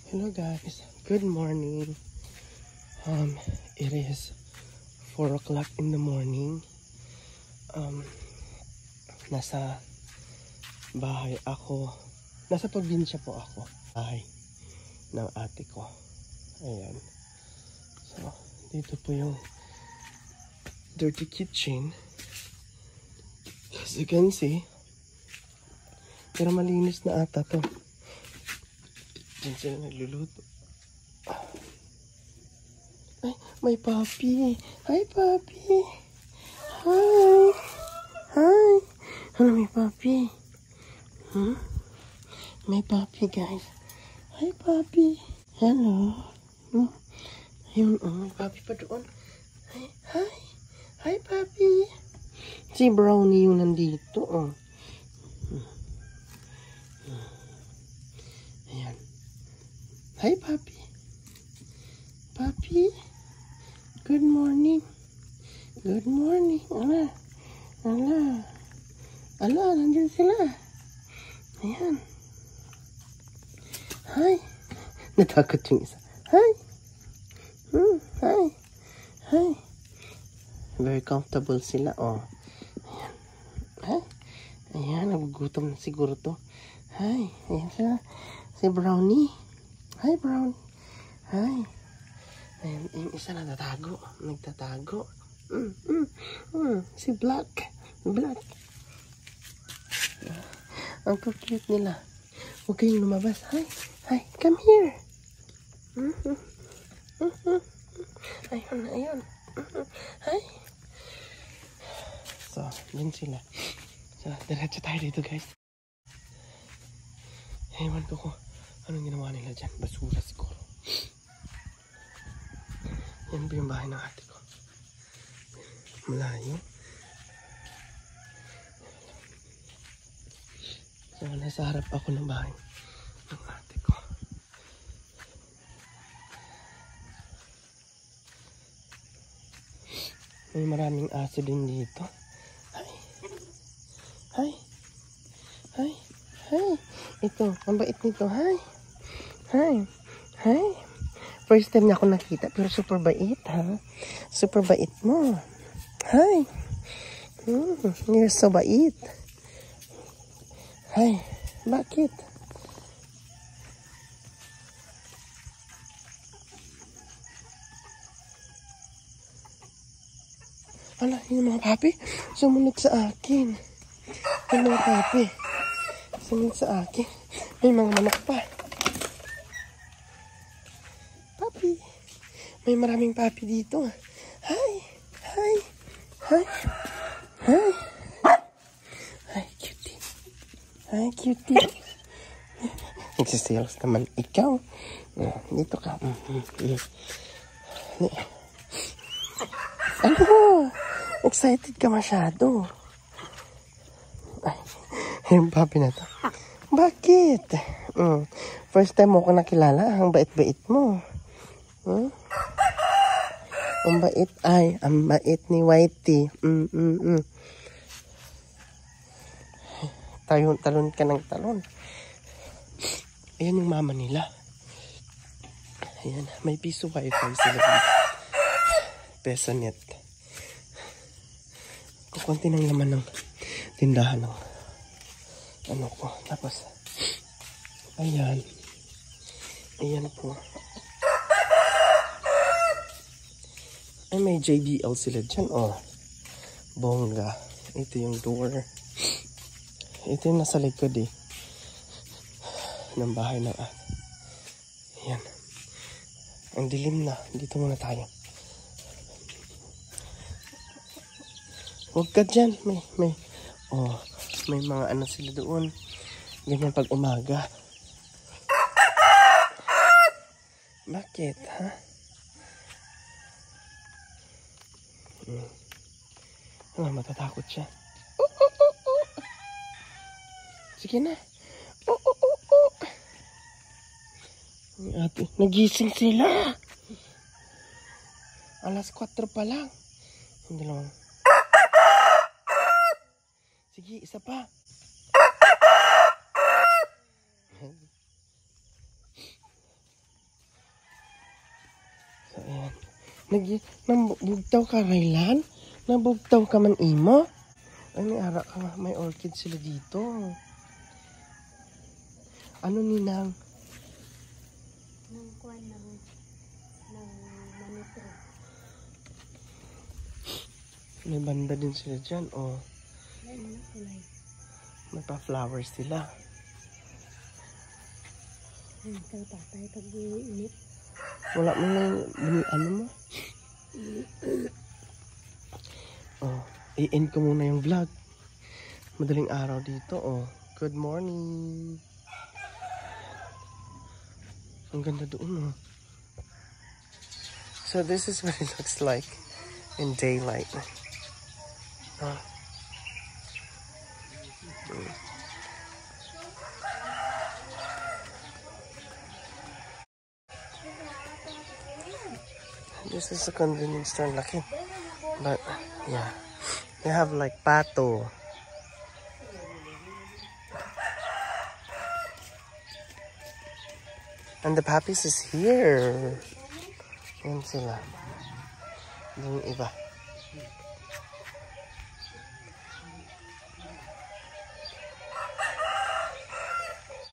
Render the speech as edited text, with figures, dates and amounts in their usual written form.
Hello guys, good morning. It is 4 o'clock in the morning. Nasa bahay ako. Nasa probinsya po ako. Bahay ng ate ko. Ayan. So, dito po yung dirty kitchen. As you can see. Pero malinis na ata to. Diyan sila nagluluto. Ay, may puppy. Hi, puppy. Hi. Hi. Ano, may puppy? May puppy, guys. Hi, puppy. Hello. Ayun, may puppy pa doon. Hi. Hi. Hi, puppy. Si Brownie yung nandito, oh. Ayan. Hi, puppy. Puppy. Good morning. Good morning. Ala. Ala. Ala, nandyan sila. Ayan. Hi. Natakot yung isa. Hi. Hi. Hi. Very comfortable sila, oh. Ayan. Hi. Ayan, nagugutom na siguro to. Hi. Ayan sila. Si Brownie. Hi, Brownie. Hi. Ayan, yung isa nagtatago. Nagtatago. Si Black. Black. Ang cute nila. Huwag kayong lumabas. Hi. Hi. Come here. Ayun. Ayun. Hi. So, yun sila. So, diretso tayo dito, guys. Ewan ko ko. Anong ginawa nila dyan? Basura siguro. Yan ba yung bahay ng ate ko? Malayo. So, nasa harap ako ng bahay ng ate ko. May maraming aso din dito. Hi. Hi. Hi. Hi. Ito, ang bait nito. Hi. Hi. Hi. First time na ako nakita, pero super bait, ha? Super bait mo. Hi. You're so bait. Hi. Bakit? Ala, yung mga papi, sumunod sa akin. Yung mga papi, sumunod sa akin. May mga manok pa. Papi. May maraming papi dito. Hi. Hi. Hi. Hi. Hi, cutie. Hi, cutie. Nagsisales naman ikaw. Dito ka. Ano? Excited ka masyado. Ay, yung papi na to. Bakit? First time mo ko nakilala. Ang bait-bait mo. Ang bait ay, ang bait ni Whitey. Talon ka ng talon. Ayan yung mama nila. Ayan, may piso wifi sila dito. Pesonet. Kukunti ng laman ng tindahan ng ano ko. Tapos, ayan. Ayan po. Ay, may JBL sila dyan, oh. Bongga. Ito yung door. Ito yung nasa likod, eh. Ng bahay ng ayan. Ang dilim na. Dito muna tayo. Huwag ka dyan. May mga ano sila doon. Ganyan pag umaga. Bakit, ha? Matatakot siya. Sige na. Ate, nagising sila. Alas 4 pa lang. Hindi lang. Sige, isa pa. Nabugtaw ka, Raylan? Nabugtaw ka man, imo? Ay, may ara ka nga. May orchid sila dito. Ano, Ninang? Nang kuwan ng manitro. May banda din sila dyan, oh. Ay, ano kulay? May pa-flowers sila. Ay, ikaw tatay, pag init. Wala mo lang, ano mo? Oh, i-end ko muna yung vlog. Madaling araw dito, oh. Good morning. Ang ganda doon, oh. So this is what it looks like in daylight. This is a convenience store, laki. But yeah, they have like pato. And the puppies is here. Yan sila. Yung iba.